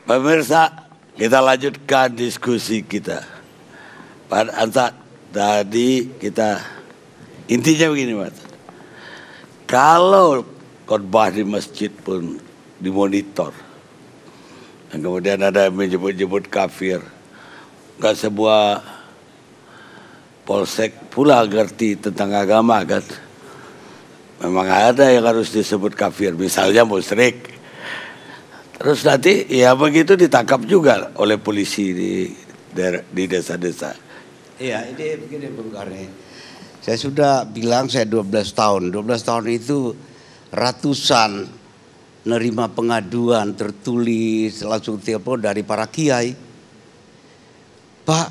Pemirsa, kita lanjutkan diskusi kita. Pada tadi kita intinya begini, Mas. Kalau khotbah di masjid pun dimonitor, dan kemudian ada yang menyebut-nyebut kafir, nggak sebuah polsek pula ngerti tentang agama kan. Memang ada yang harus disebut kafir, misalnya musyrik. Terus nanti ya begitu ditangkap juga oleh polisi di desa-desa. Iya, ini begini Bung Karni. Saya sudah bilang saya 12 tahun. 12 tahun itu ratusan nerima pengaduan tertulis langsung telepon dari para kiai. Pak,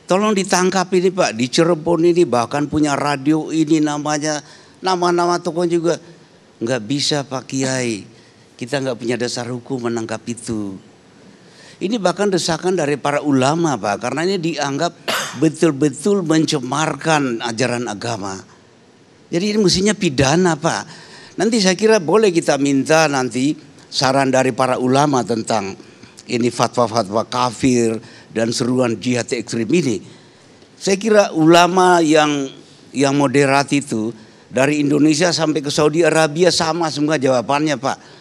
tolong ditangkap ini Pak, di Cirebon ini bahkan punya radio ini namanya, nama-nama tokoh juga. Nggak bisa Pak Kiai, kita nggak punya dasar hukum menangkap itu. Ini bahkan desakan dari para ulama Pak, karena ini dianggap betul-betul mencemarkan ajaran agama. Jadi ini mestinya pidana Pak. Nanti saya kira boleh kita minta nanti saran dari para ulama tentang ini fatwa-fatwa kafir dan seruan jihad ekstrim ini. Saya kira ulama yang moderat itu dari Indonesia sampai ke Saudi Arabia sama semua jawabannya Pak.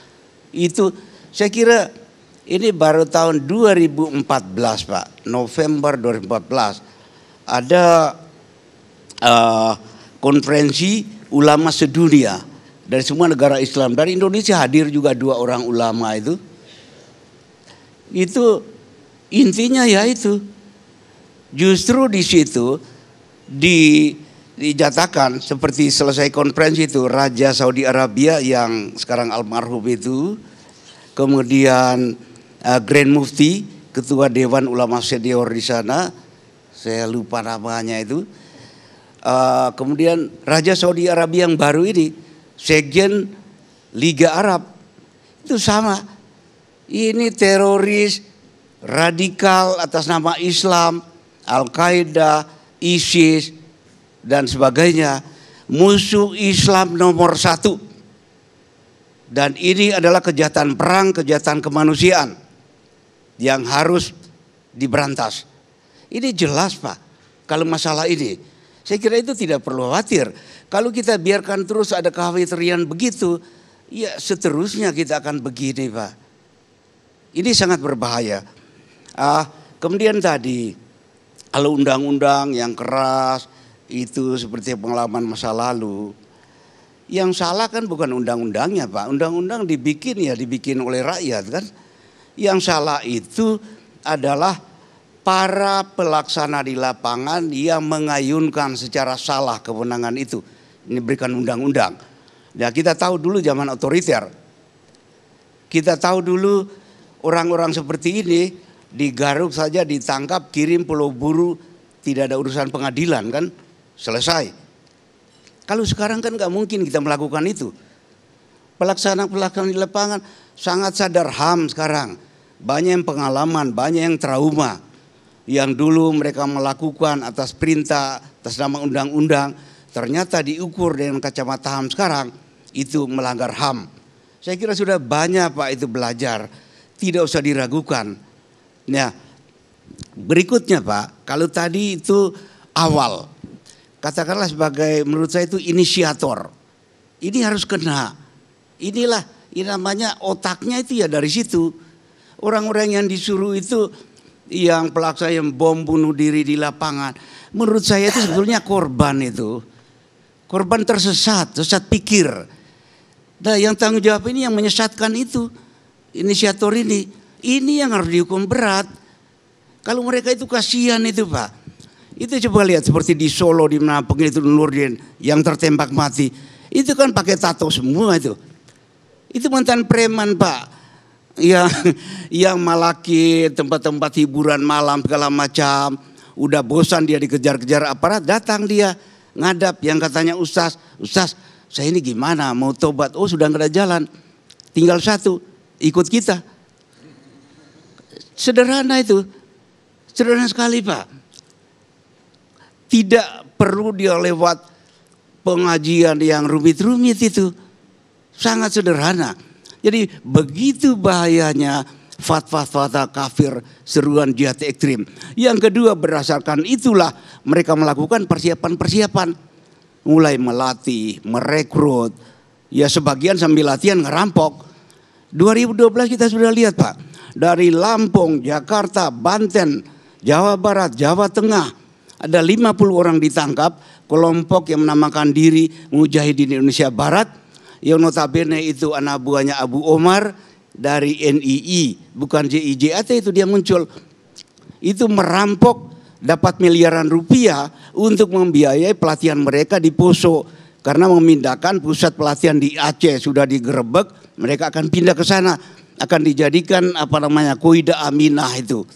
Itu saya kira ini baru tahun 2014 Pak, November 2014 ada konferensi ulama sedunia dari semua negara Islam. Dari Indonesia hadir juga 2 orang ulama itu. Itu intinya ya itu. Justru di situ dijatakan seperti selesai konferensi itu Raja Saudi Arabia yang sekarang almarhum itu, kemudian Grand Mufti, Ketua Dewan Ulama Senior di sana, saya lupa namanya itu. Kemudian Raja Saudi Arabia yang baru ini, Sekjen Liga Arab, itu sama. Ini teroris radikal atas nama Islam, Al-Qaeda, ISIS dan sebagainya, musuh Islam nomor 1. Dan ini adalah kejahatan perang, kejahatan kemanusiaan yang harus diberantas. Ini jelas Pak, kalau masalah ini. Saya kira itu tidak perlu khawatir. Kalau kita biarkan terus ada kekhawatiran begitu, ya seterusnya kita akan begini Pak. Ini sangat berbahaya. Kemudian tadi, kalau undang-undang yang keras, itu seperti pengalaman masa lalu. Yang salah kan bukan undang-undangnya Pak. Undang-undang dibikin oleh rakyat kan. Yang salah itu adalah para pelaksana di lapangan yang mengayunkan secara salah kewenangan itu. Ini berikan undang-undang. Ya kita tahu dulu zaman otoriter. Kita tahu dulu orang-orang seperti ini digaruk saja, ditangkap, kirim pulau buru, tidak ada urusan pengadilan kan. Selesai. Kalau sekarang kan nggak mungkin kita melakukan itu. Pelaksana di lapangan sangat sadar HAM sekarang. Banyak yang pengalaman, banyak yang trauma. Yang dulu mereka melakukan atas perintah, atas nama undang-undang. Ternyata diukur dengan kacamata HAM sekarang, itu melanggar HAM. Saya kira sudah banyak Pak itu belajar. Tidak usah diragukan. Nah, berikutnya Pak, kalau tadi itu awal. Katakanlah sebagai menurut saya itu inisiator. Ini harus kena. Inilah ini namanya otaknya itu ya dari situ. Orang-orang yang disuruh itu yang pelaksana yang bom bunuh diri di lapangan. Menurut saya itu sebetulnya korban itu. Korban tersesat, sesat pikir. Nah yang tanggung jawab ini yang menyesatkan itu. Inisiator ini. Ini yang harus dihukum berat. Kalau mereka itu kasihan itu Pak. Itu coba lihat seperti di Solo di mana pengitu Nurdin yang tertembak mati. Itu kan pakai tato semua itu. Itu mantan preman Pak. Yang malaki tempat-tempat hiburan malam segala macam. Udah bosan dia dikejar-kejar aparat, datang dia ngadap yang katanya Ustaz, saya ini gimana mau tobat? Oh sudah nggak ada jalan, tinggal satu, ikut kita. Sederhana itu, sederhana sekali Pak. Tidak perlu dia lewat pengajian yang rumit-rumit itu, sangat sederhana. Jadi begitu bahayanya fatwa-fatwa kafir, seruan jihad ekstrim. Yang kedua, berdasarkan itulah mereka melakukan persiapan-persiapan, mulai melatih, merekrut, ya sebagian sambil latihan ngerampok. 2012 kita sudah lihat Pak, dari Lampung, Jakarta, Banten, Jawa Barat, Jawa Tengah, ada 50 orang ditangkap, kelompok yang menamakan diri Mujahidin Indonesia Barat, yang notabene itu anak buahnya Abu Omar dari NII, bukan JIJAT, itu dia muncul. Itu merampok, dapat miliaran rupiah untuk membiayai pelatihan mereka di Poso. Karena memindahkan pusat pelatihan di Aceh sudah digerebek, mereka akan pindah ke sana, akan dijadikan Koida Aminah itu.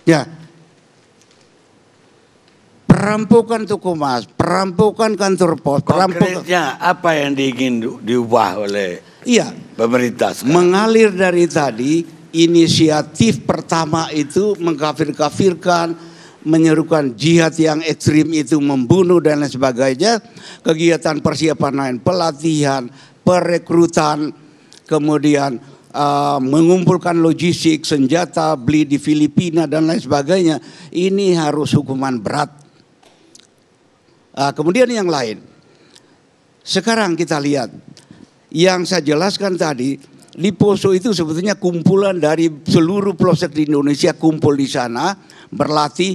Ya, perampokan toko emas, perampokan kantor pos, perampokan. Konkretnya apa yang ingin diubah oleh pemerintah sekarang? Mengalir dari tadi, inisiatif pertama itu mengkafir-kafirkan, menyerukan jihad yang ekstrim itu membunuh dan lain sebagainya. Kegiatan persiapan lain, pelatihan, perekrutan, kemudian mengumpulkan logistik, senjata, beli di Filipina dan lain sebagainya. Ini harus hukuman berat. Kemudian yang lain, sekarang kita lihat yang saya jelaskan tadi, di Poso itu sebetulnya kumpulan dari seluruh pelosok di Indonesia kumpul di sana, berlatih,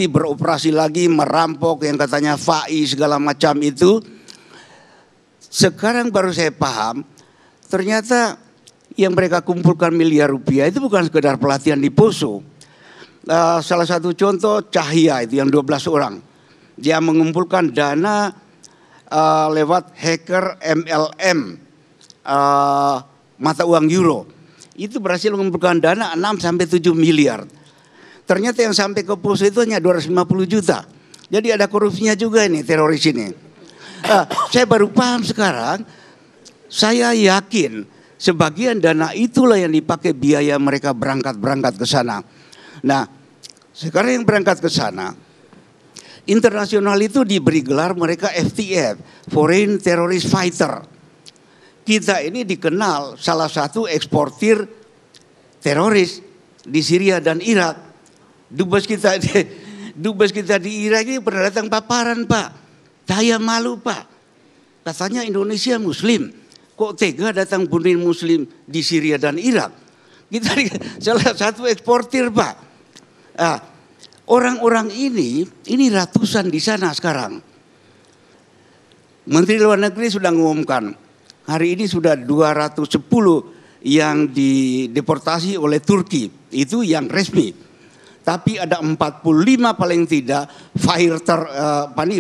beroperasi lagi, merampok yang katanya FAI segala macam itu. Sekarang baru saya paham, ternyata yang mereka kumpulkan miliar rupiah itu bukan sekedar pelatihan di Poso. Salah satu contoh Cahya itu yang 12 orang. Dia mengumpulkan dana lewat hacker MLM, mata uang euro. Itu berhasil mengumpulkan dana 6-7 miliar. Ternyata yang sampai ke Poso itu hanya 250 juta. Jadi ada korupsinya juga ini, teroris ini. Saya baru paham sekarang. Saya yakin sebagian dana itulah yang dipakai biaya mereka berangkat ke sana. Nah, sekarang yang berangkat ke sana, internasional itu diberi gelar mereka FTF, Foreign Terrorist Fighter. Kita ini dikenal salah satu eksportir teroris di Syria dan Irak. Dubes kita di Irak ini pernah datang paparan Pak. Saya malu Pak. Katanya Indonesia Muslim. Kok tega datang bunuh Muslim di Syria dan Irak? Kita salah satu eksportir Pak. Orang-orang ini ratusan di sana sekarang. Menteri Luar Negeri sudah mengumumkan, hari ini sudah 210 yang dideportasi oleh Turki. Itu yang resmi. Tapi ada 45 paling tidak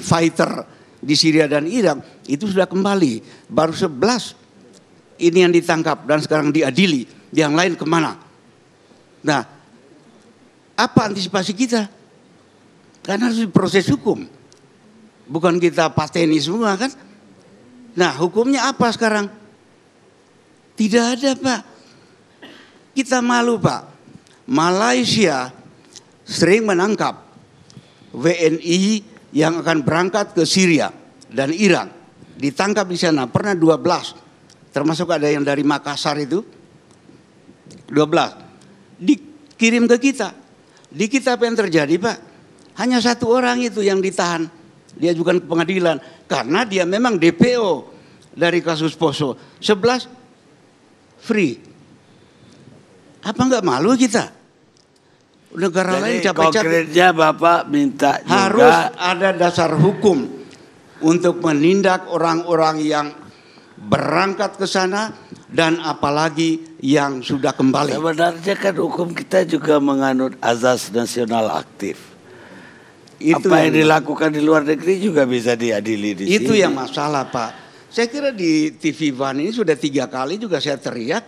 fighter di Syria dan Irak itu sudah kembali. Baru 11 ini yang ditangkap dan sekarang diadili. Yang lain kemana? Nah, apa antisipasi kita? Karena harus proses hukum. Bukan kita pateni semua kan? Nah, hukumnya apa sekarang? Tidak ada Pak. Kita malu Pak. Malaysia sering menangkap WNI yang akan berangkat ke Syria dan Irak. Ditangkap di sana, pernah 12. Termasuk ada yang dari Makassar itu. 12. Dikirim ke kita. Di kita apa yang terjadi Pak? Hanya satu orang itu yang ditahan. Dia ajukan ke pengadilan. Karena dia memang DPO dari kasus Poso. 11 free. Apa enggak malu kita? Negara lain capek-capek. Konkretnya Bapak minta juga harus ada dasar hukum untuk menindak orang-orang yang berangkat ke sana dan apalagi yang sudah kembali. Sebenarnya kan hukum kita juga menganut azas nasional aktif. Itu apa yang dilakukan di luar negeri juga bisa diadili di sini. Itu yang masalah Pak. Saya kira di TV One ini sudah 3 kali juga saya teriak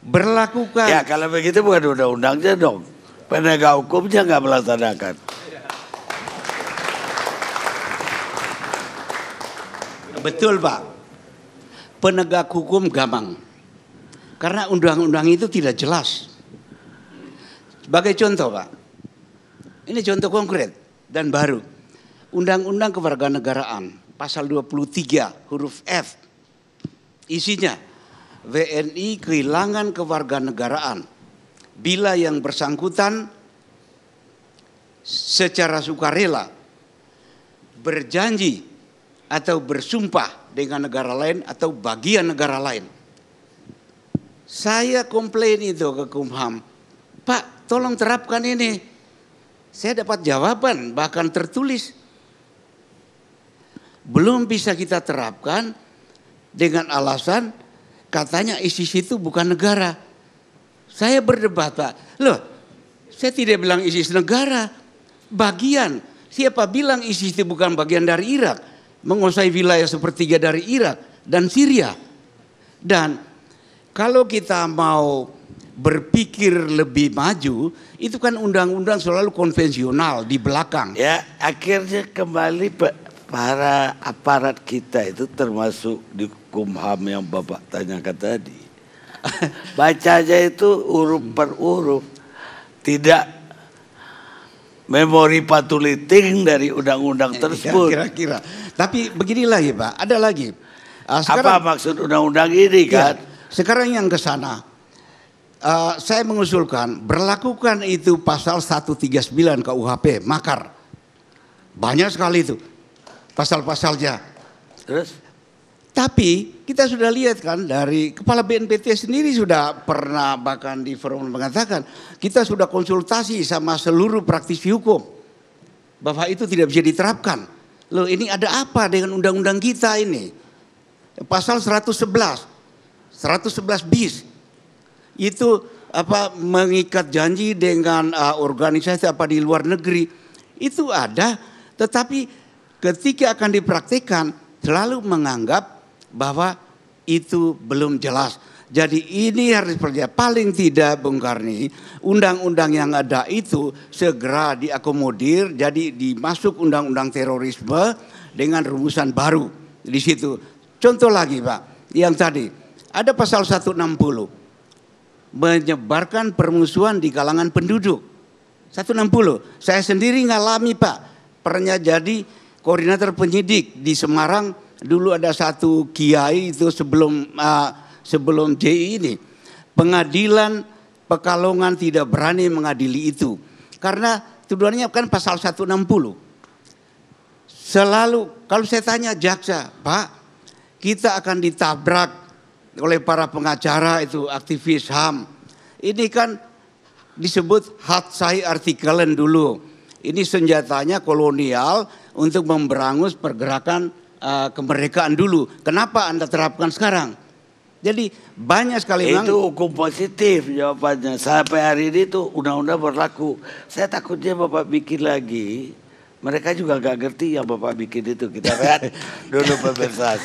berlakukan. Ya kalau begitu bukan undang-undangnya dong. Penegak hukumnya nggak melaksanakan. Betul Pak. Penegak hukum gampang. Karena undang-undang itu tidak jelas. Sebagai contoh Pak. Ini contoh konkret dan baru. Undang-undang Kewarganegaraan pasal 23 huruf F. Isinya WNI kehilangan kewarganegaraan bila yang bersangkutan secara sukarela berjanji atau bersumpah dengan negara lain atau bagian negara lain. Saya komplain itu ke Kumham, Pak, tolong terapkan ini. Saya dapat jawaban bahkan tertulis. Belum bisa kita terapkan dengan alasan katanya ISIS itu bukan negara. Saya berdebat, Pak. Loh, saya tidak bilang ISIS negara. Bagian. Siapa bilang ISIS itu bukan bagian dari Irak? Menguasai wilayah sepertiga dari Irak dan Syria. Dan kalau kita mau berpikir lebih maju, itu kan undang-undang selalu konvensional di belakang. Ya, akhirnya kembali para aparat kita itu termasuk di Kumham yang Bapak tanyakan tadi. Baca aja itu huruf per huruf. Tidak memori patuliting dari undang-undang tersebut. Kira-kira. Tapi begini lagi Pak, ada lagi. Apa maksud undang-undang ini kan? Ya, sekarang yang ke sana. Saya mengusulkan berlakukan itu pasal 139 KUHP, makar. Banyak sekali itu pasal-pasalnya. Terus? Tapi kita sudah lihat kan dari Kepala BNPT sendiri sudah pernah bahkan di forum mengatakan kita sudah konsultasi sama seluruh praktisi hukum bahwa itu tidak bisa diterapkan. Loh, ini ada apa dengan undang-undang kita ini? Pasal 111 bis itu apa mengikat janji dengan organisasi apa di luar negeri itu ada, tetapi ketika akan dipraktikkan selalu menganggap bahwa itu belum jelas. Jadi ini harus paling tidak Bung Karni, undang-undang yang ada itu segera diakomodir jadi dimasuk undang-undang terorisme dengan rumusan baru di situ. Contoh lagi Pak, yang tadi ada pasal 160 menyebarkan permusuhan di kalangan penduduk. 160. Saya sendiri ngalami Pak, pernah jadi koordinator penyidik di Semarang. Dulu ada satu kiai itu sebelum JI ini. Pengadilan Pekalongan tidak berani mengadili itu. Karena tuduhannya kan pasal 160. Selalu kalau saya tanya jaksa, Pak, kita akan ditabrak oleh para pengacara itu aktivis HAM. Ini kan disebut Hatsai artikelen dulu. Ini senjatanya kolonial untuk memberangus pergerakan kemerdekaan dulu. Kenapa Anda terapkan sekarang? Jadi banyak sekali itu hukum positif jawabannya. Sampai hari ini tuh undang-undang berlaku. Saya takutnya Bapak bikin lagi, mereka juga gak ngerti yang Bapak bikin itu. Kita lihat dulu pemirsa.